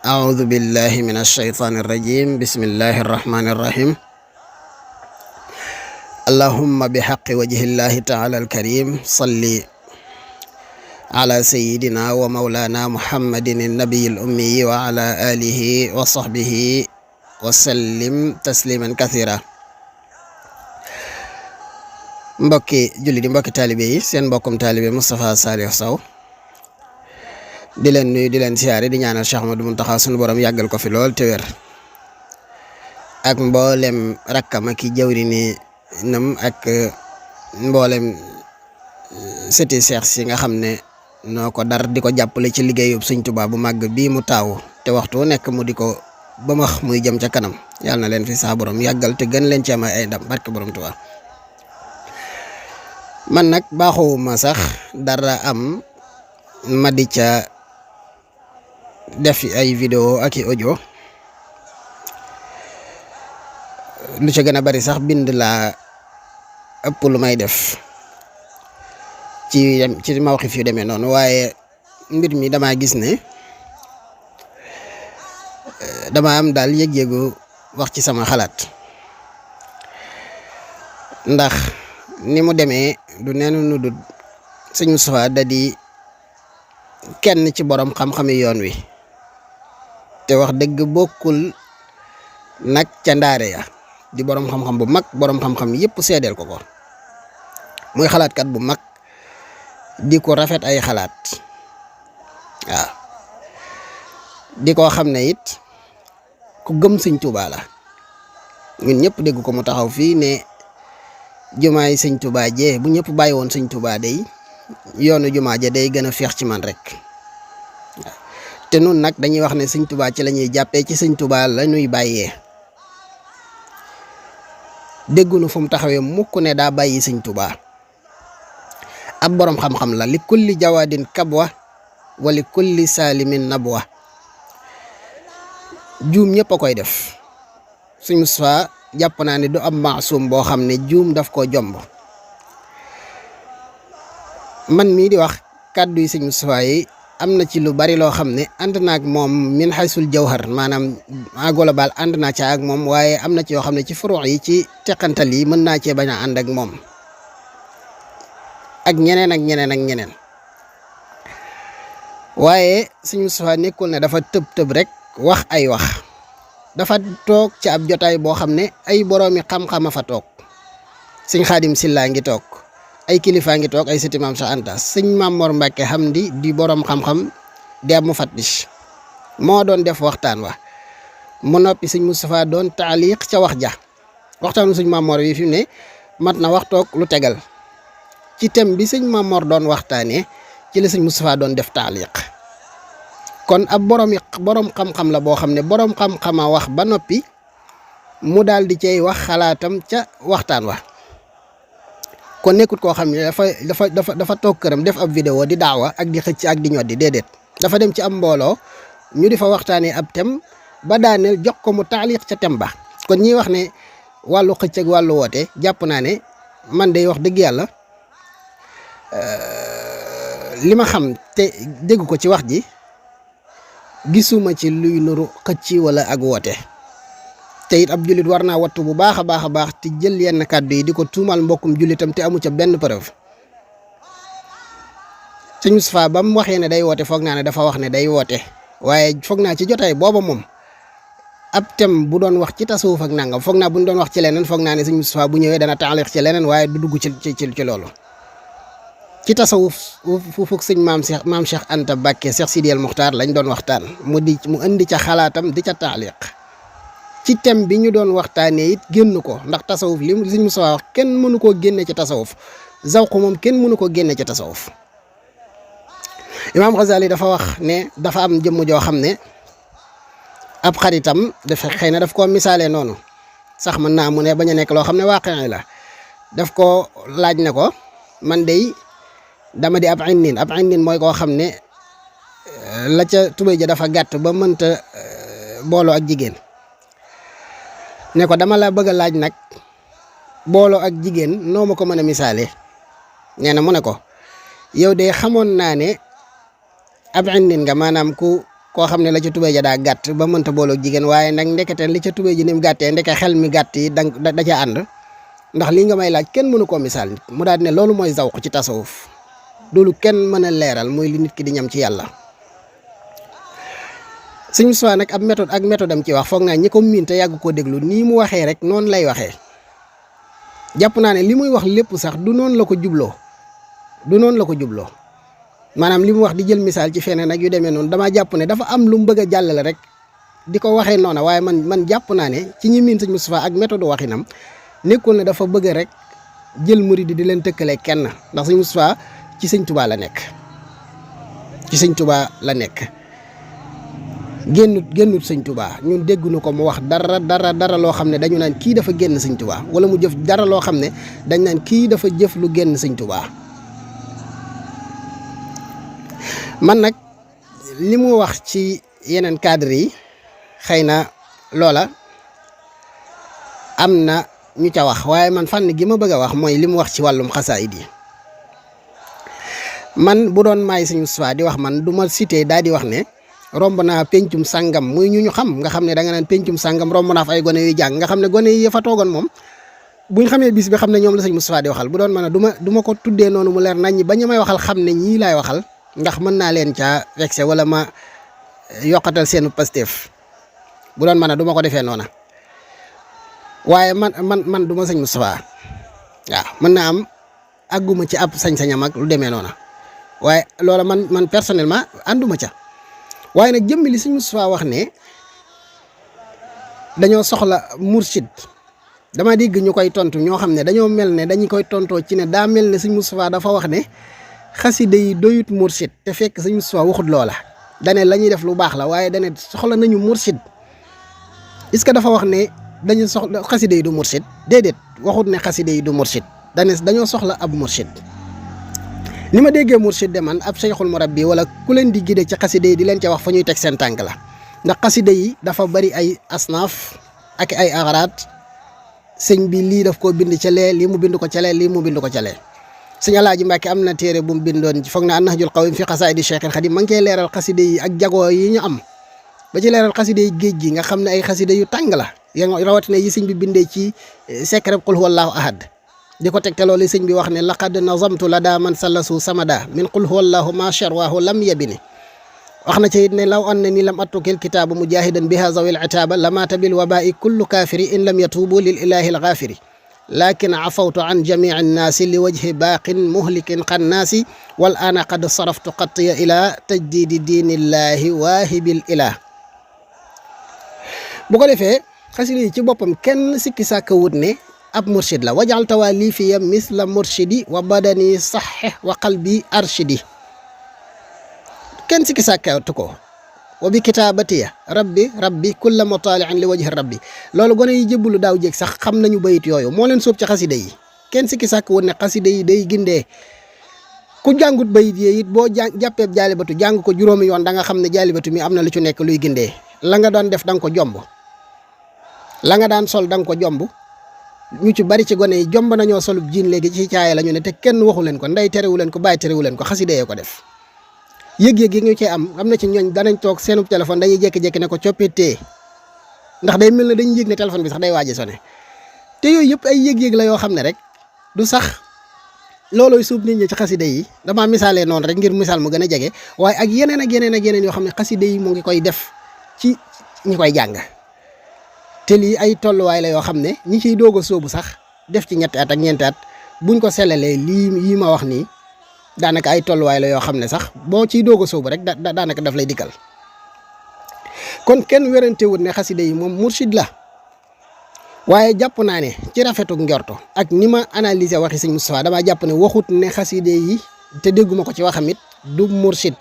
أعوذ بالله من الشيطان الرجيم بسم الله الرحمن الرحيم اللهم بحق وجه الله تعالى الكريم صل على سيدنا ومولانا محمد النبي الأمي وعلى آله وصحبه وسلم تسليما كثيرا. mbokki julli di mbokki taalibe yi seen mbokkum taalibe Moustapha Saliou Sow di leen nuyu di leen siyaare di ñaanal Cheikh Ahmadou Mountakha sunu borom yàggal ko fi lool te wér ak mboolem rakkam ak jawrini nam ak mboolem sëti Cheikh si nga xam ne noo ko dar di ko jàppale ci liggéeyub Sëñ Tuubaa bu màgg bii mu taawu te waxtu nekk mu di ko ba max muy jëm ca kanam yàlla na leen fi saa borom yàggal te gën leen ci am ay ndam barke borom Tuubaa. man nag baaxuma sax dara am ma di ca def ay vidéo ak i audio lu ca gën a bari sax bind laa ëpp lu may def ci mawxif yu demee noonu waaye mbir mi dama gis ne dama am daal yëg-yëgu wax ci sama xalaat ndax ni mu demee du neenu nu dul sëñ Moustapha da di kenn ci borom xam-xami yoon wi te wax dëgg bokkul nag ca ndaare ya di borom xam-xam bu mag borom xam-xam yëpp seedeel ko muy xalaatkat bu mag di ko rafet ay xalaat waaw di ko xam ne it ku gëm Sëñ Tuubaa la ñun ñëpp dégg ko mu taxaw fii ne jumaay Sëñ Tuubaa jee bu ñëpp bàyyi woon Sëñ Tuubaa day yoonu jumaa ja day gën a feex ci man rek waaw te nun nag dañuy wax ne Sëñ Tuubaa ci la ñuy jàppee ci Sëñ Tuubaa la ñuy bàyyee déggunu fu mu taxawee mukk ne daa bàyyi Sëñ Tuubaa ab borom xam-xam la li kulli jawaadin kabwa wa li kulli saalimin nabwa juum ñëpp a koy def Sëñ Moustapha jàpp naa ne du am maasum boo xam ne juum daf koo jomb man mii di wax kàddu yi Sëñ Moustapha yi am na ci lu bari loo xam ne ànd naa ak moom min xaysul jawhar maanaam en global ànd naa ca ak moom waaye am na ci yoo xam ne ci furu yi ci teqantal yi mën naa cee bañ a ànd ak moom ak ñeneen ak ñeneen ak ñeneen waaye Sëñ Moustapha nekkul ne dafa tëb rek wax ay wax dafa toog ci ab jotaay boo xam ne ay boroomi xam-xama fa toog sëñ Xaadim Silla ngi toog ay kilifaa ngi toog ay sëti Maam Cheikh Anta sëñ Maam Mor Mbàkke Hamdi di borom xam-xam di ab mufattish moo doon def waxtaan wa mu noppi Sëñ Moustapha doon taaliq ca wax ja waxtaanu sëñ Maam Mor wi fi mu ne mat na wax toog lu tegal ci thème bi sëñ Maam Mor doon waxtaanee ci la Sëñ Moustapha doon def taaliq kon ab borom xam-xam la boo xam ne borom xam-xama wax ba noppi mu daal di cay wax xalaatam ca waxtaan wa kon nekkut koo xam ne dafa toog këram def ab vidéo di daawa ak di xëcc ak di ñoddi déedéet dafa dem ci am mbooloo ñu di fa waxtaanee ab thème ba daaneel jox ko mu taaliq ca thème ba kon ñiy wax ne wàllu xëcc ak wàllu woote jàpp naa ne man day wax dëgg yàlla li ma xam te dégg ko ci wax ji gisuma ci luy nuru xëcc wala ak woote te it ab jullit war naa wattu bu baax a baax te jël yenn kàddu yi di ko tuumal mbokkum jullitam te amu ca benn preuve Sëñ Moustapha ba mu waxee ne day woote foog naa ne dafa wax ne day woote waaye foog naa ci jotaay booba moom ab thème bu doon wax ci tasawuf ak nangam foog naa bu ñu doon wax ci leneen foog naa ne Sëñ Moustapha bu ñëwee dana taaliq ci leneen waaye du dugg ci loolu ci tasawuf fukk sëñ maam Cheikh Anta Mbàkke Cheikh Sidi El Muxtaar lañ doon waxtaan mu indi ca xalaatam di ca taaliq ci thème bi ñu doon waxtaanee it génn ko ndax tasawuf li Sëñ Moustapha wax kenn mënu koo génne ci tasawuf zawq moom kenn mënu koo génne ci tasawuf Imaam Ghazali dafa wax ne dafa am jëmm joo xam ne ab xaritam dafa xëy na daf koo misaalee noonu sax mën naa mu ne bañ a nekk loo xam ne waaqi la daf ko laaj ne ko man dey dama di ab innin mooy koo xam ne la ca tubéy ja dafa gàtt ba mënta booloo ak jigéen ne ko dama la bëgg a laaj nag booloo ak jigéen noo ma ko mën a misaale nee na mu ne ko yow de xamoon naa ne ab innin nga maanaam ku koo xam ne la ca tubéy ja daa gàtt ba mënta booloog jigéen waaye nag ndekete li ca tubéy ji ni mu gàttee ndeke xel mi gàtt yi da ca ànd ndax lii nga may laaj kenn mënu koo misaal nit mu daal ne loolu mooy zawq ci tasawuf loolu kenn mën a leeral mooy li nit ki di ñam ci yàlla. Sëñ Moustapha nag ab méthode am ci wax foog naa ñi ko miin te yàgg koo déglu nii mu waxee rek noonu lay waxee jàpp naa ne li muy wax lépp sax du noonu la ko jubloo maanaam li mu wax di jël misaal ci feneen ak yu demee noonu damaa jàpp ne dafa am lu mu bëgg a jàllale rek di ko waxee noona waaye man jàpp naa ne ci ñi miin Sëñ Moustapha ak méthode waxinam nekkul ne dafa bëgg rek jël murid di leen tëkkale kenn ndax Sëñ Moustapha ci Sëñ Tuubaa la nekk génnut Sëñ Tuubaa ñun dégguñu ko mu wax dara loo xam ne dañu naan kii dafa génn Sëñ Tuubaa wala mu jëf dara loo xam ne dañ naan kii dafa jëf lu génn Sëñ Tuubaa man nag li mu wax ci yeneen cadre yi xëy na loola am na ñu ca wax waaye man fànn gi ma bëgg a wax mooy li mu wax ci wàllum xasaayid yi man bu doon maay Sëñ Moustapha di wax man du ma cité daal di wax ne romb naa pencum sàngam muy ñu xam nga xam ne da nga naan pencum sàngam romb naa fa ay gone yuy jàng nga xam ne gone yi fa toogoon moom buñ xamee bis bi xam ne ñoom la Sëñ Moustapha di waxal bu doon mën a du ma ko tuddee noonu mu leer nañ ñi ba ñu may waxal xam ne ñii laay waxal ndax mën naa leen caa vexé wala ma yokkatal seenu Pastef bu doon mën a du ma ko defee noona waaye man du ma Sëñ Moustapha waaw mën naa am àgguma ci ab sañ-sañam ak lu demee noona waaye loola man personnellement ànduma ca waaye nag jëmmi li Sëñ Moustapha wax ne dañoo soxla mursid dama dégg ñu koy tontu ñoo xam ne dañoo mel ne dañu koy tontoo ci ne daa mel ne Sëñ Moustapha dafa wax ne xasida yi doyut mursid te fekk Sëñ Moustapha waxut loola dane la ñuy def lu baax la waaye dane soxla nañu mursid est-ce que dafa wax ne dañu soxla xasida yi du mursid déedéet waxut ne xasida yi du mursid dane dañoo soxla ab mursid ni ma déggee mursid de man ab cheikhul murabbi wala ku leen di gide ci xasida yi di leen ca wax fa ñuy teg seen tànk la ndax xasida yi dafa bari ay asnaaf ak ay agaraat sëñ bi lii daf koo bind ca lee lii mu bind ko ca lee lii mu bind ko ca lee sëñ Alaaji Mbàkke am na téere bu mu bindoon foog na Nahjul Qawim fi xasaayidi Cheikhul Xadim ma ngi koy leeral xasida yi ak jagoo yi ñu am ba ci leeral xasida yi géej gi nga xam ne ay xasida yu tàng la rawatina yi sëñ bi bindee ci secret qul huwallahu ahad di ko tegte loolu sëñ bi wax ne laqad nazamtu la daa man sallasu samada min qul huwallahu ma sharwahu lam yabini wax na ci it ne law anna ni lam atrukil kitaabu mujahidan biha zawil itaaba lamaata bil wabai kullu kaafiri in lam yatuubu lil ilahi al gaafiri lakin afawtu an jamii annaasi li wajhi baaqin muhlikin qannaasi wal ana qad saraftu qattiya ila tajdidi diinillahi waahibil ilah bu ko defee xasida yi ci boppam kenn sikki sàkka wut ne ab murshid la wajal tawalifiya misla murshidi wa badani saxih wa qalbi arshidi kenn sikki sàkkatu ko wa bi kitaabatiya rabbi kulla mutaaliin li wajhi rabbi loolu gone yi jëbbulu daaw jéeg sax xam nañu bayit yooyu moo leen sóob ci xasida yi kenn sikki sàkk woon ne xasida yi day gindee ku jàngut bayit yi it boo jàppeeb jaalibatu jàng ko juróomi yoon da nga xam ne jaalibatu mi am na lu ci nekk luy gindee la nga doon def da nga ko jomb la nga daan sol da nga ko jomb ñu ci bari ci gone yi jomb nañoo solub jiin léegi ci caaya la ñu ne te kenn waxu leen ko ndey terewu leen ko bàyyi terewu leen ko xasida yee ko def yëg-yëg yi ñu cee am na ci ñooñ danañ toog seenub téléphone dañuy jékki-jékki ne ko coppitee ndax day mel ne dañuy yëg ne téléphone bi sax day waaj a sone te yooyu yëpp ay yëg-yëg la yoo xam ne rek du sax loolooy suub nit ñi ci xasida yi damaa misaalee noonu rek ngir misaal mu gën a jege waaye ak yeneen yoo xam ne xasida yi mu ngi koy def ci ñi koy jàng te lii ay tolluwaay la yoo xam ne ñi ciy doog a sóobu sax def ci ñetti at ak ñeenti at buñ ko selalee lii ma wax nii daanaka ay tolluwaay la yoo xam ne sax boo ciy doog a sóobu rek daanaka daf lay dikkal kon kenn werantewut ne xasida yi moom mursid la waaye jàpp naa ne ci rafetuk njorto ak ni ma analyser waxi sëñ Moustapha damaa jàpp ne waxut ne xasida yi te dégguma ko ci waxam it du mursid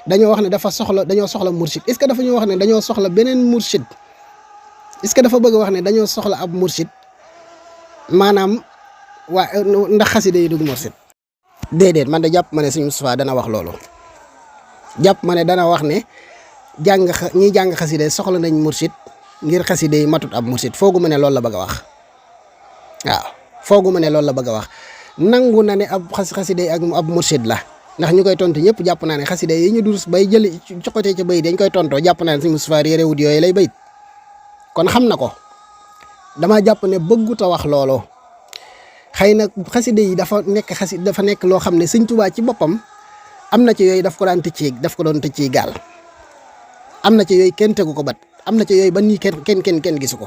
dañoo wax ne dañoo soxla mursid est-ce que dafa ñu wax ne dañoo soxla beneen mursid est-ce que dafa bëgg wax ne dañoo soxla ab mursid maanaam waa ndax xasida yi du mursid déedéet man de jàpp ma ne sëñ Moustapha dana wax loolu jàpp ma ne dana wax ne ñiy jàng xasida soxla nañ mursid ngir xasida yi matut ab mursid foogu ma ne loolu la bëgg a wax waaw foogu ma ne loolu la bëgg a wax nangu na ne ab xasida yi ak ab mursid la ndax ñu koy tontu ñëpp jàpp naa ne xasida yi ñu durus bay jël coxotee ca bayit dañ koy tontoo jàpp naa ne sëñ Moustapha réewut yooyu lay bayit kon xam na ko dama jàpp ne bëggut a wax loolu xëy na xasida yi dafa nekk loo xam ne sëñ Tuubaa ci boppam am na ci yooyu daf ko doon tëccee gaal am na ci yooyu kenn tegu ko bat am na ci yooyu ba nii kenn gisu ko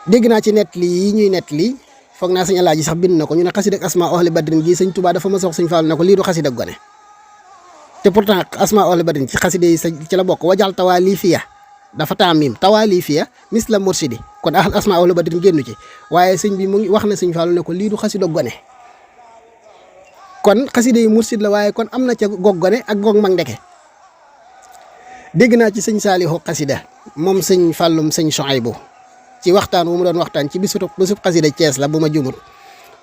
dégg naa ci net li yi ñuy net li foog naa sëñ Alaaji sax bind na ko ñu ne xasida ak asma ahli badrin gi sëñ Tuubaa dafa ma sox sëñ Fallu ne ko lii du xasida gone te pourtant asma ahli badrin ci xasida yi ci la bokk wajal tawalifiya dafa taamim tawalifiya misla mursidi kon asma ahli badrin génnu ci waaye sëñ bi mu ngi wax na sëñ Fallu ne ko lii du xasida gone kon xasida yi mursid la waaye kon am na ca goog gone ak goog mag ndeke dégg naa ci sëñ Saalihu xasida moom sëñ Fallum sëñ Soaybu ci waxtaan wu mu doon waxtaan ci bisub xasida Cees la bu ma jumut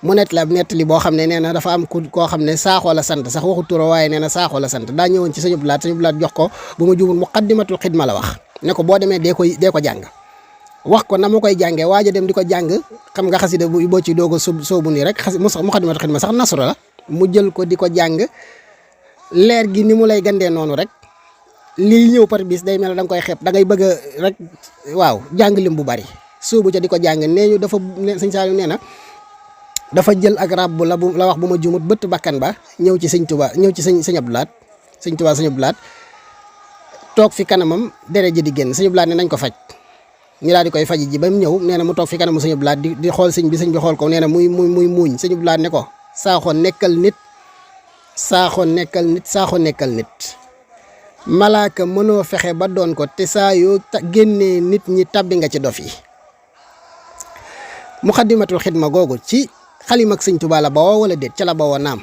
mu nettali boo xam ne nee na dafa am koo xam ne saaxoo la sant sax waxu turo waaye nee na saaxoo la sant daa ñëwoon ci sëñ Blaat jox ko bu ma jumut muqaddimatul xidma la wax ne ko boo demee dee ko jàng wax ko na ma koy jàngee waaj a dem di ko jàng xam nga xasida boo ci doog a soobu nii rek muqaddimatul xidma sax nasru la mu jël ko di ko jàng leer gi ni mu lay gandee noonu rek lii ñëw par bis day mel da nga koy xeeb da ngay bëgg a rek waaw jàng lim bu bari soobu ca di ko jàng nee ñu dafa sëñ Saliou nee na dafa jël ak rab la wax bu ma jumut bëtt bakkan ba ñëw ci sëñ Tuubaa ñëw ci sëñ Abdou Lahad sëñ Tuubaa sëñ Abdou Lahad toog fi kanamam deret ji di génn sëñ Abdou Lahad ne nañ ko faj ñu daal di koy faj ji ba mu ñëw nee na mu toog fi kanamu sëñ Abdou Lahad di xool sëñ bi xool ko nee na muy muuñ sëñ Abdou Lahad ne ko saaxoo nekkal nit malaaka mënoo fexe ba doon ko te saa yoo génnee nit ñi tabbi nga ci dof yi muxaddimatul xidma googu ci xalim ak sëñ Tuubaa la bawoo wala déet ca la bawoo naam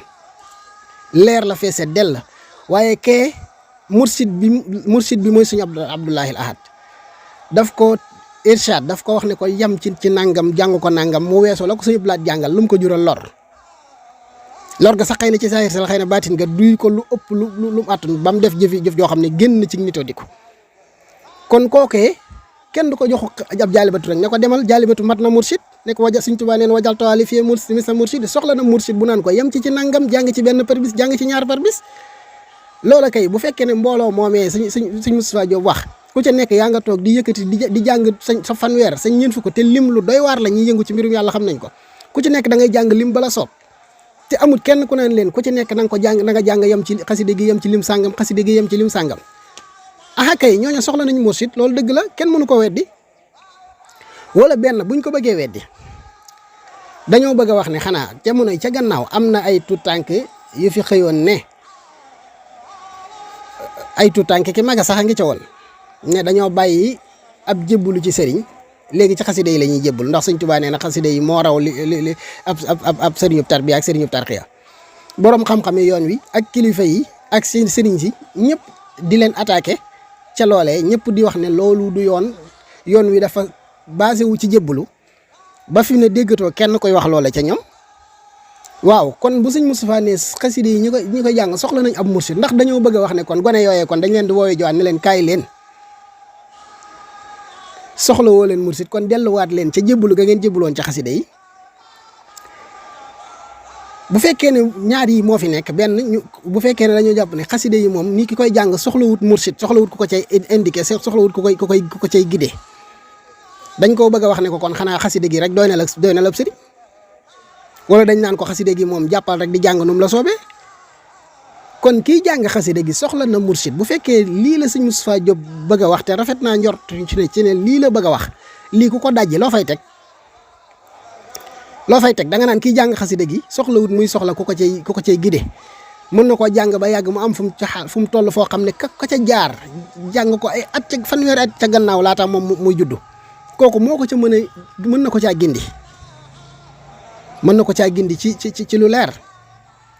leer la feese dell waaye kee mursid bi mooy sëñ Abdullahil Ahad daf ko irshad daf ko wax ne ko yam ci nangam jàng ko nangam mu weesoo la ko sëñ Blaat jàngal lu mu ko jural lor ga sax xëy na ci saahir sal xëy na baatin nga duy ko lu ëpp lu mu àttun ba mu def jëf joo xam ne génn ci nitoo di ko kon kookee kenn du ko jox ab jaalibatu rek ne ko demal jaalibatu mat na mursid ne ko sëñ Tuubaa neen wajal tawaali fii mursid soxla na mursid bu naan ko yem ci nangam jàng ci benn par bis jàng ci ñaar par bis loola kay bu fekkee ne mbooloo moomee sëñ Moustapha Diop wax ku ca nekk yaa nga toog di yëkkati di jàng sa fanweer sa ñeent fukk te lim lu doy waar la ñuy yëngu ci mbirum yàlla xam nañ ko ku ci nekk da ngay jàng lim bala soob te amul kenn ku naan leen ku ci nekk na nga ko jàng na nga jàng yem ci xaside gi yem ci lim sàngam xaside gi yem ci lim sàngam aha kay ñooñu soxla nañu mursid loolu dëgg la kenn mënu ko weddi wala benn buñ ko bëggee weddi dañoo bëgg a wax ne xanaa jamono yi ca gannaaw am na ay tuutànk yu fi xëyoon ne ay tuutànk ki maga sax a ngi ca woon ne dañoo bàyyi ab jébbalu ci sëriñ léegi ci xaside yi la ñuy jébbal ndax sëñ Tuubaa nee na xaside yi moo raw li ab sëriñub tarbiya ak sëriñub tarxiya boroom xam-xam yi yoon wi ak kilifa yi ak seen sëriñ si ñëpp di leen attaqué ca loolee ñëpp di wax ne loolu du yoon wi dafa basé wu ci jébbalu ba fi ne déggatoo kenn koy wax loola ca ñoom waaw kon bu sëñ Moustapha ne xaside yi ñi koy jàng soxla nañ ab mursid ndax dañoo bëgg a wax ne kon gone yooyee kon dañ leen di woowee jowaat ne leen kaay leen soxla woo leen mursid kon delluwaat leen ca jébbalu ga ngeen jébbaloon ca xaside yi bu fekkee ne ñaar yi moo fi nekk benn bu fekkee ne dañoo jàpp ne xaside yi moom ni ki koy jàng soxlawut mursid soxlawut ku ko cay indiqué soxlawut ku ko cay guidé dañ koo bëgg a wax ne ko kon xanaa xaside gi rek doy na la sëriñ wala dañ naan ko xaside gi moom jàppal rek di jàng num la soobee kon kiy jàng xaside gi soxla na mursid bu fekkee lii la sëñ Moustapha Diop bëgg a wax te rafet naa njort ci ne lii la bëgg a wax lii ku ko dajji loo fay teg da nga naan kiy jàng xaside gi soxlawut muy soxla ku ko cay gide mën na koo jàng ba yàgg mu am fu mu toll foo xam ne ka ca jaar jàng ko ay at ca fanweeri at ca gannaaw laata moom muy juddu kooku moo ko ca mën na ko caa gindi ci lu leer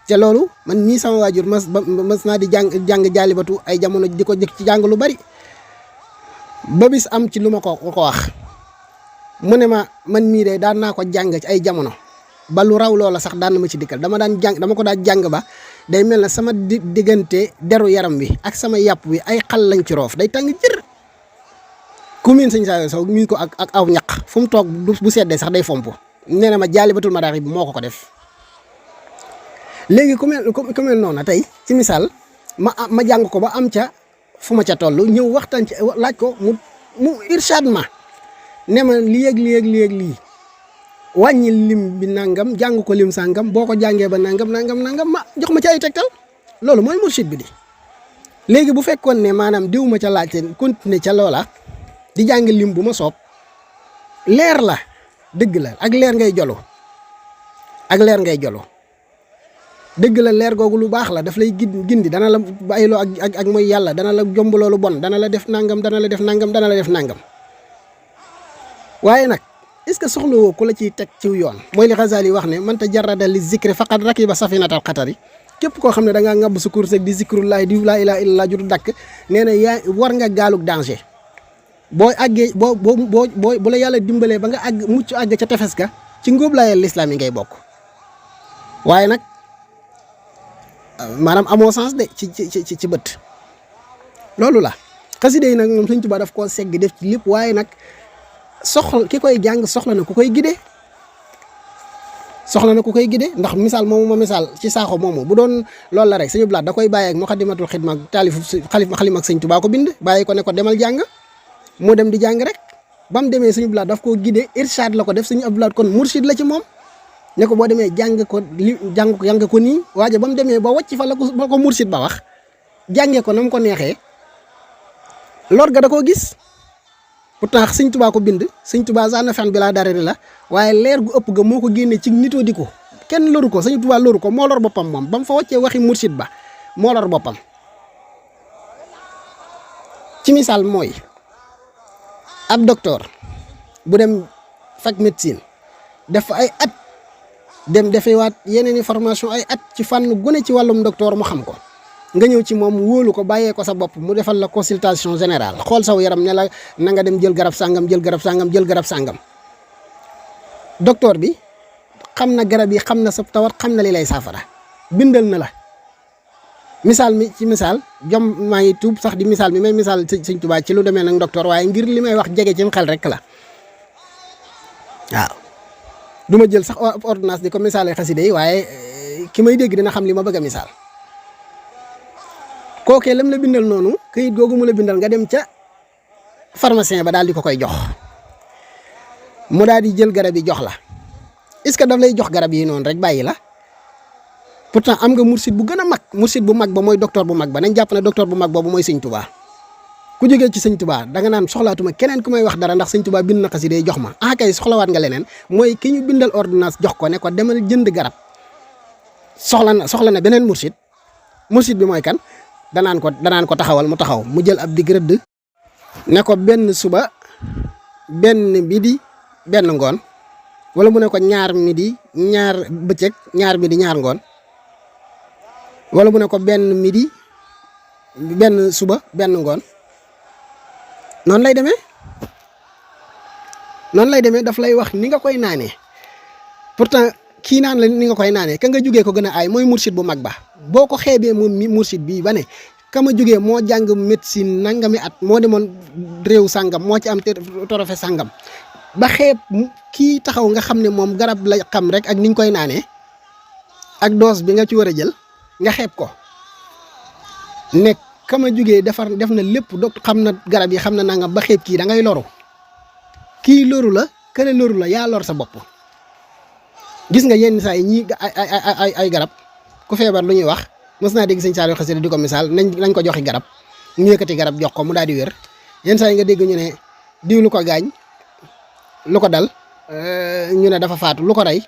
te loolu man nii sama waajur mas naa di jàng jaalibatu ay jamono di ko jëkk ci jàng lu bari ba bis am ci lu ma ko wax mu ne ma man mii de daan naa ko jàng ci ay jamono ba lu raw loola sax daan na ma ci dikkal dama ko daan jàng ba day mel na sama diggante deru yaram wi ak sama yàpp wi ay xal lañ ci roof day tàng jër ku miin sëñ Saliou Sow miin ko ak aw ñaq fu mu toog bu seddee sax day fomp nee na ma jaalibatul maraaxib bi moo ko def léegi ku mel noonu tey ci misaal ma jàng ko ba am ca fu ma ca toll ñëw waxtaan ci laaj ko mu irshad ma ne ma lii ak lii ak lii ak lii wàññi lim bi nangam jàng ko lim sangam boo ko jàngee ba nangam ma jox ma ci ay tegtal loolu mooy mursid bi di léegi bu fekkoon ne maanaam diw ma ca laajte continuer ca loola di jàng lim bu ma soob leer la dëgg la ak leer ngay jolo dëgg la leer googu lu baax la daf lay gindi dana la bàyyiloo ak mooy yàlla dana la jomb loolu bon dana la def nangam dana la def nangam waaye nag est-ce que soxla woo ku la ciy teg ciw yoon mooy li Ghazali wax ne man tajarrada li zikri faqad rakiba safinatal xatari képp koo xam ne da ngaa ŋàbb sa kurus di zikrullahi di laa ilaaha illallah ju du dakk nee na yaa war nga gaalug danger boo àggee bu la yàlla dimbalee ba nga mucc àgg ca tefes ga ci ngóob laayal lislaam yi ngay bokk waaye nag maanaam amoo sens de ci bët loolu la xasida yi nag moom Sëñ Tuubaa daf koo segg def ci lépp waaye nag ki koy jàng soxla na ku koy gide ndax misaal moomu ma misaal ci saaxo moomu bu doon loolu la rek Sëñ Blaat da koy bàyyi ak Muxaddamatul Xidma taalifu xalima ak Sëñ Tuubaa ko bind bàyyi ko ne ko demal jàng moo dem di jàng rek ba mu demee Sëñ Blaat daf koo gide irshad la ko def Sëñ Blaat kon mursid la ci moom ne ko boo demee jàng ko nii waaye ba mu demee ba wàcc fa la ko mursid ba wax jàngee ko na mu ko neexee lor ga da koo gis pourtant Sëñ Tuubaa ko bind Sëñ Tuubaa sax na fen bi laa darari la waaye leer gu ëpp ga moo ko génnee ci nitoo di ko kenn loru ko Sëñ Tuubaa loru ko moo lor boppam moom ba mu fa wàccee waxi mursid ba moo lor boppam ci misaal mooy ab docteur bu dem fac médecine def ay at dem defewaat yeneen i formation ay at ci fànn gune ci wàllum docteur mu xam ko nga ñëw ci moom wóolu ko bàyyee ko sa bopp mu defal la consultation générale xool saw yaram ne la na nga dem jël garab sàngam docteur bi xam na garab yi xam na sa tawat xam na li lay saafara bindal na la misaal mi ci misaal maa ngi tuub sax di misaal mi may misaal Sëñ Tuubaa ci lu demee nag docteur waaye ngir li may wax jege ci xel rek la waaw du ma jël sax ordonnance di ko misaalee xasida yi waaye ki may dégg dina xam li ma bëgg a misaal kookee lam la bindal noonu këyit googu mu la bindal nga dem ca pharmacien ba daal di ko koy jox mu daal di jël garab yi jox la est-ce que daf lay jox garab yi noonu rek bàyyi la pourtant am nga mursid bu gën a mag mursid bu mag ba mooy docteur bu mag ba nañ jàpp ne docteur bu mag boobu mooy Sëñ Tuubaa ku jógee ci Sëñ Tuubaa da nga naan soxlaatuma keneen ku may wax dara ndax Sëñ Tuubaa bind na xasida jox ma kay soxlawaat nga leneen mooy ki ñu bindal ordonnance jox ko ne ko demal jënd garab soxla na beneen mursid bi mooy kan danaan ko taxawal mu taxaw mu jël ab digg rëdd ne ko benn suba benn midi benn ngoon wala mu ne ko ñaar midi ñaar bëccëg ñaar midi ñaar ngoon wala mu ne ko benn midi benn suba benn ngoon noonu lay demee daf lay wax ni nga koy naanee pourtant kii naan la ni nga koy naanee ka nga jugee ko gën a aay mooy mursid bu mag ba boo ko xeebee moom mi mursid bii ba ne ka ma jugee moo jàng médecine nangami at moo demoon réew sàngam moo ci am trophée sàngam ba xeeb kii taxaw nga xam ne moom garab la xam rek ak niñ koy naanee ak dose bi nga ci war a jël nga xeeb ko nekk ka ma jugee def na lépp xam na garab yi xam na nangam ba xeeb kii da ngay loru kii loru la kële loru la yaa lor sa bopp gis nga yenn saa yi ñii ay garab ku feebar lu ñuy wax mos naa dégg Sëñ Saaliw Xasida di ko misaal nañ ko joxi garab ñu yëkkati garab jox ko mu daal di wér yenn saa yi nga dégg ñu ne diw lu ko gaañ lu ko dal ñu ne dafa faatu lu ko rey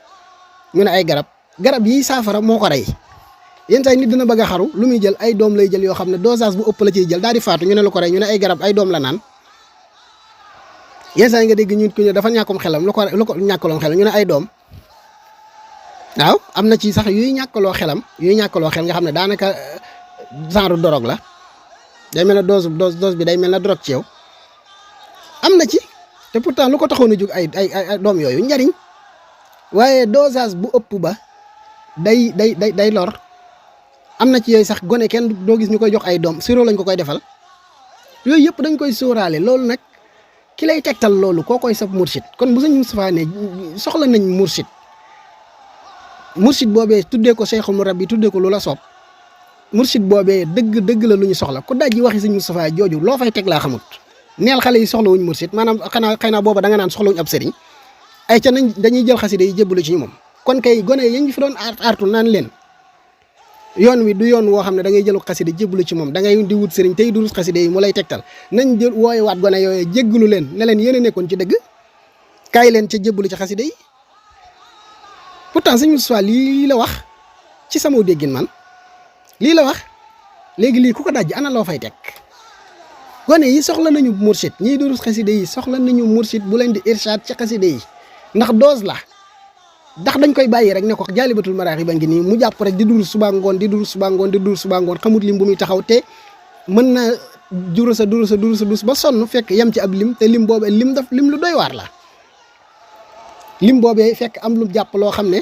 ñu ne ay garab yi saafara moo ko rey yenn saa yi nit dina bëgg a xaru lu muy jël ay doom lay jël yoo xam ne dosage bu ëpp la ciy jël daal di faatu ñu ne lu ko rey ñu ne ay garab ay doom la naan yenn saa yi nga dégg ñu ne dafa ñàkkum xelam lu ko ñàkkaloon xelam ñu ne ay doom waaw am na ci sax yuy ñàkkaloo xel nga xam ne daanaka genre dorog la day mel ne dose bi day mel ne dorog ci yow am na ci te pourtant lu ko taxoon a jóg ay doom yooyu njariñ waaye dosage bu ëpp ba day lor am na ci yooyu sax gone kenn doo gis ñu koy jox ay doom sirop lañ ko koy defal yooyu yëpp dañ koy sóoraale loolu nag ki lay tegtal loolu koo koy sab mursid kon bu Sëñ Moustapha ne soxla nañ mursid mursid boobee tuddee ko Cheikhul Murabbi tuddee ko lu la soob mursid boobee dëgg la lu ñu soxla ku dajji waxi sëñ Moustapha jooju loo fay teg laa xamut neel xale yi soxla wuñ mursid maanaam xanaa xëy na booba da nga naan soxla wuñ ab sëriñ ay ca nañ dañuy jël xasida yi jébbalu ci moom kon kay gone yañ fi doon artu naan leen yoon wi du yoon woo xam ne da ngay jël xasida jébbalu ci moom da ngay di wut sëriñ tey durus xasida yi mu lay tegtal nañ jël wooye waat gone yooyu jéggalu leen ne leen yéen a nekkoon ci dëgg kaay leen ca jébbalu ci xasida yi pourtant sëñ Moustapha lii la wax ci sama déggin man lii la wax léegi lii ku ko dajji ana loo fay teg gone yi soxla nañu mursid ñiy durus xasida yi soxla nañu mursid bu leen di irshad ci xasida yi ndax dose la ndax dañ koy bàyyi rek ne ko jaalibatul maraaxib ba ngi nii mu jàpp rek di durus suba ngoon di durus suba ngoon di durus suba ngoon xamut lim bu muy taxaw te mën na durus ba sonn fekk yem ci ab lim te lim boobee lim lu doy waar la lim boobee fekk am lu jàpp loo xam ne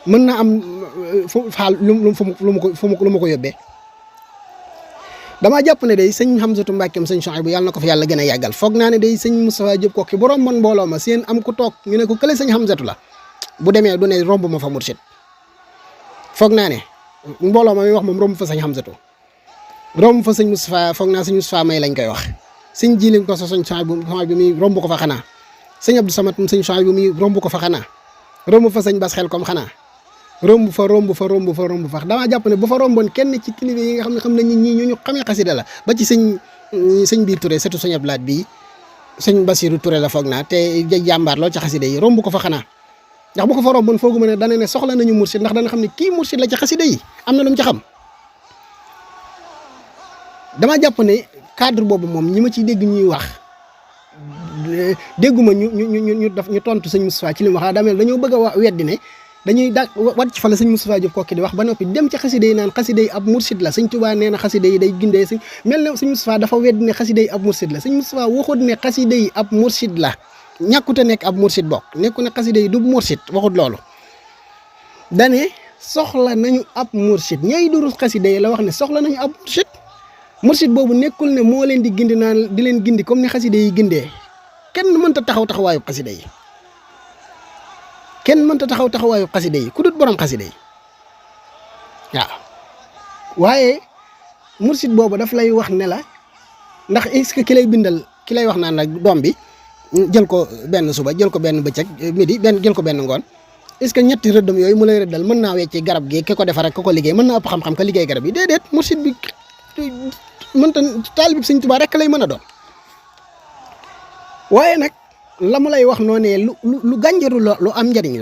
mën na am lu ma ko yóbbee damaa jàpp ne day sëñ Hamzatu Mbàkkeem sëñ Souhaïbou yàlla na ko fi yàlla gën a yàggal foog naa ne day sëñ Moustapha Diop Koki borom man mbooloo ma seen am ku toog ñu ne ko kële sëñ Hamzatu la bu demee du ne romb ma fa mursid foog naa ne mbooloo ma mi wax moom romb fa sëñ Hamzatu romb fa sëñ Moustapha foog naa sëñ Moustapha may lañ koy wax sëñ Jili ko sa sëñ Souhaïbou mi romb ko fa xanaa sëñ Abdou Samad sëñ Souhaïbou mi romb ko fa xanaa romb fa sëñ Bas Xel comme xanaa romb fa damaa jàpp ne bu fa romboon kenn ci kilifa yi nga xam ne ñii ñu xamee xasida la ba ci sëñ biir Touré surtout sëñ Ablaat bii sëñ Basiru Touré la foog naa te jàmbaar lool ci xasida yi romb ko fa xanaa ndax bu ko fa romboon foogu ma ne dana ne soxla nañu mursid ndax dana xam ne kii mursid la ci xasida yi am na lu mu ci xam damaa jàpp ne cadre boobu moom ñi ma ciy dégg ñuy wax dégguma ñu tontu sëñ Moustapha ci li mu wax daa mel dañoo bëgg a wax weddi ne dañuy wàcc fa la sëñ Moustapha Diop Koki di wax ba noppi dem ci xasida yi naan xasida yi ab mursid la sëñ Tuubaa nee na xasida yi day gindee sëñ mel ne sëñ Moustapha dafa weddi ne xasida yi ab mursid la sëñ Moustapha waxut ne xasida yi ab mursid la ñàkkute nekk ab mursid bokk nekku ne xasida yi du mursid waxut loolu dane soxla nañu ab mursid ñay durus xasida yi la wax ne soxla nañu ab mursid boobu nekkul ne moo leen di gindi naan di leen gindi comme ni xasida yi gindee kenn mënta taxawaayu xasida yi kenn mënta taxawaayu xasida yi ku dut borom xasida yi waaw waaye mursid boobu daf lay wax ne la ndax est-ce que ki lay bindal ki lay wax naan la doom bi jël ko benn suba jël ko benn bëccëg midi jël ko benn ngoon est-ce que ñetti rëddam yooyu mu lay rëddal mën naa wecci garab gi ki ko defar ak ko liggéey mën naa ëpp xam-xam ka liggéey garab yi déedéet mursid bi mënta taalib Sëñ Tuubaa rek lay mën a doon waaye nag la mu lay wax noonee lu gànjaru lu am njëriñ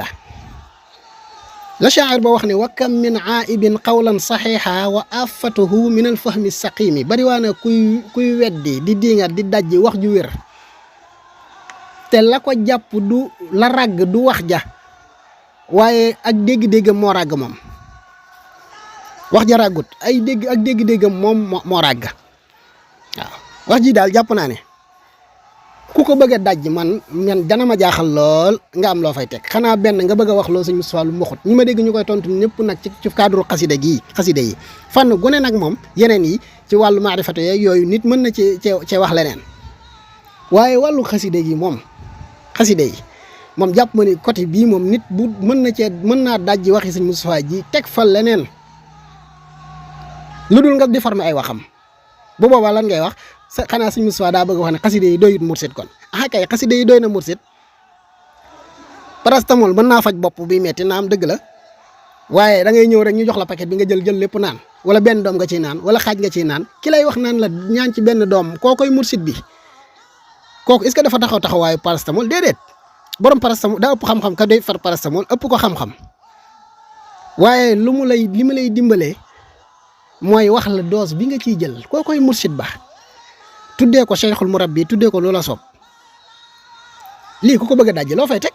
la shaa'ir ba wax ne wa kam min aa'ibin qawlan saxiixa wa afatuhu min al fahmi saqimi bari waa na kuy weddi di diingat di dajji wax ju wér te la ko jàpp du la ràgg du wax ja waaye ak dégg-déggam moo ràgg moom wax ja ràggut ay dégg-déggam moom moo ràgg waaw wax ji daal jàpp naa ne ku ko bëgg a dajji man dana ma jaaxal lool nga am loo fay teg xanaa benn nga bëgg a wax loo sëñ Moustapha lu waxut ñi ma dégg ñu koy tontu ñëpp nag ci cadre xasida yi fànn gu ne nag moom yeneen yi ci wàllu maarifatu yeeg yooyu nit mën na ci wax leneen waaye wàllu xasida yi moom jàpp ma ni côté bii moom nit bu mën naa dajji waxi sëñ Moustapha ji teg fa leneen lu dul nga di former ay waxam bu boobaa lan ngay wax xanaa sëñ Moustapha daa bëgg wax ne xasida yi doyut mursid kon kay xasida yi doy na mursid paracétamol mën naa faj bopp bi metti naam dëgg la waaye da ngay ñëw rek ñu jox la paquet bi nga jël lépp naan wala benn doom nga ciy naan wala xaaj nga ciy naan ki lay wax naan la ñaan ci benn doom koo koy mursid bi kooku est-ce que dafa taxawaayu paracétamol déedéet borom paracétamol daa ëpp xam-xam ka doy far paracétamol ëpp ko xam-xam waaye li mu lay dimbalee mooy wax la dose bi nga ciy jël koo koy mursid ba tuddee ko Cheikhul Murabbi tuddee ko loola soob lii ku ko bëgg a dajji loo fay teg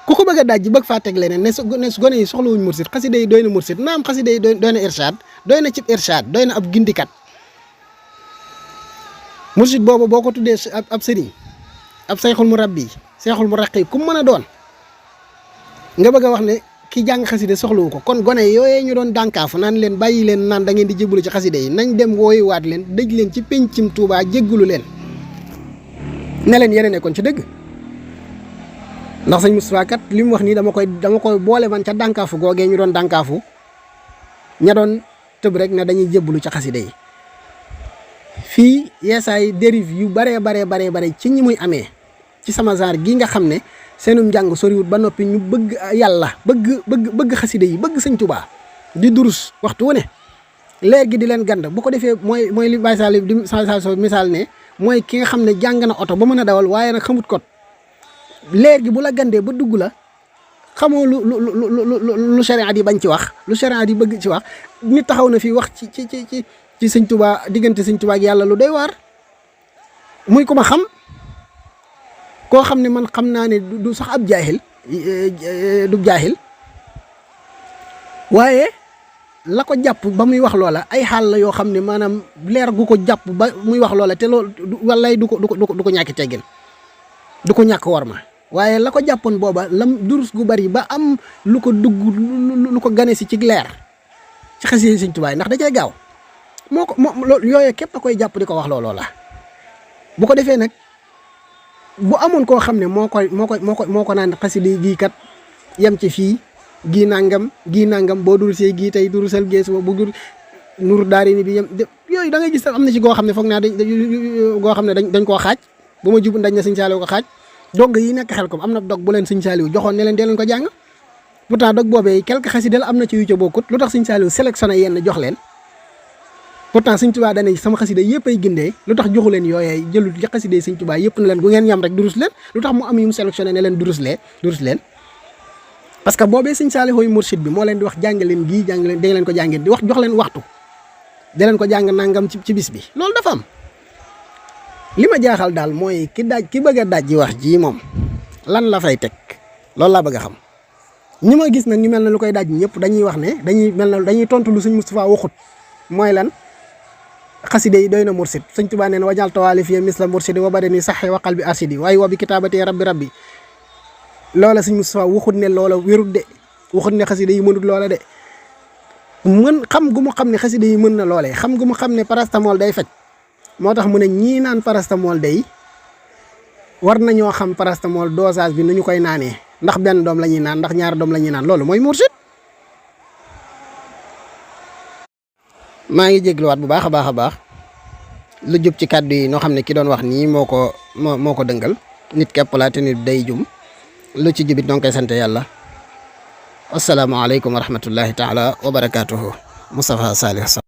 ku ko bëgg a dajji bëgg faa teg leneen ne gone yi soxlawuñ mursid xasida yi doy na mursid naam xasida yi doy na irshad doy na cib irshad doy na ab gindikat mursid boobu boo ko tuddee ab sëriñ ab Cheikhul Murabbi Cheikhul Muraqi ku mën a doon nga bëgg a wax ne ki jàng xaside soxlawu ko kon gone yooyee ñu doon dànkaafu naan leen bàyyi leen naan da ngeen di jébbalu ci xaside yi nañ dem wooyu waat leen dëj leen ci pencim Tuubaa jéggalu leen ne leen yéen a nekkoon ci dëgg ndax sëñ Moustapha kat li mu wax nii dama koy boole man ca dànkaafu googee ñu doon dànkaafu ña doon tëb rek ne dañuy jébbalu ci xasida yi fii yeesaay dérive yu bare ci ñi muy amee ci sama genre gii nga xam ne seenum njàng soriwut ba noppi ñu bëgg yàlla bëgg xasida yi bëgg sëñ Tuubaa di durus waxtu wu ne leer gi di leen gand bu ko defee mooy li Baye Sall di misaal ne mooy ki nga xam ne jàng na oto ba mën a dawal waaye nag xamut kot leer gi bu la gandee ba dugg la xamoo lu sharia di bañ ci wax lu sharia di bëgg ci wax nit taxaw na fii wax ci sëñ Tuubaa diggante sëñ Tuubaa ak yàlla lu doy waar muy ko ma xam koo xam ne man xam naa ne du sax ab jaahil du jaahil waaye la ko jàpp ba muy wax loola ay xaal la yoo xam ne maanaam leer gu ko jàpp ba muy wax loola te loolu wallay du ko ñàkki teggin du ko ñàkk war ma waaye la ko jàppoon booba lam durus gu bari ba am lu ko dugg lu ko gane si ci leer ci xasida sëñ Tuubaa ndax da cay gaaw yooyu képp a koy jàpp di ko wax looloo la bu ko defee nag bu amoon koo xam ne moo ko naan xasida gii kat yem ci fii gii nangam boo durusee gii tey durusal gees bu dur nur daari ni bi yem yooyu da ngay gis am na ci goo xam ne foog naa goo xam ne dañ koo xaaj bu ma jub dañ na sëñ Saaliw ko xaaj dog yi nekk xel kom am na dog bu leen sëñ Saaliw joxoon ne leen dee leen ko jàng pourtant dog boobee quelques xasida la am na ci yu ca bokkut lu tax sëñ Saaliw sélectionné yenn jox leen pourtant sëñ Tuubaa dane sama xasida yëpp ay gindee lu tax joxu leen yooyee jëlul ci xasida sëñ Tuubaa yëpp na leen gu ngeen yam rek durus leen lu tax mu am yu mu sélectionné ne leen durus leen parce que boobee sëñ Saaliw mursid bi moo leen di wax jàng leen gii jàng leen da leen ko jàngeen di wax jox leen waxtu da leen ko jàng nangam ci bis bi loolu dafa am li ma jaaxal daal mooy ki bëgg a daaj ji wax ji moom lan la fay teg loolu laa bëgg a xam ñi ma gis nag ñu mel ne lu koy daaj ñëpp dañuy wax ne dañuy tontu lu sëñ Moustapha waxut mooy lan xaside yi doy na mursid sëñ Tuubaa nee na wajal tawaali fi misla mursidi wa badani saxi wa qalbi arsidi waaye wa bi kitaabati rabbi loola sëñ Moustapha waxut ne loola wérut de waxut ne xaside yi mënut loola de xam gu mu xam ne xaside yi mën na loolee xam gu mu xam ne parastamol day faj moo tax mu ne ñii naan parastamol day war nañoo xam parastamol dosage bi nu ñu koy naanee ndax benn doom la ñuy naan ndax ñaari doom la ñuy naan loolu mooy mursid maa ngi jégluwaat bu baax a baax lu jub ci kàddu yi noo xam ne ki doon wax nii moo ko dëngal nit képp laa te nit day jum lu ci jubit noo ngi koy sant yàlla asalaamaaleykum wa rahmatullahi taala wa barakaatuhu Moustapha Saliou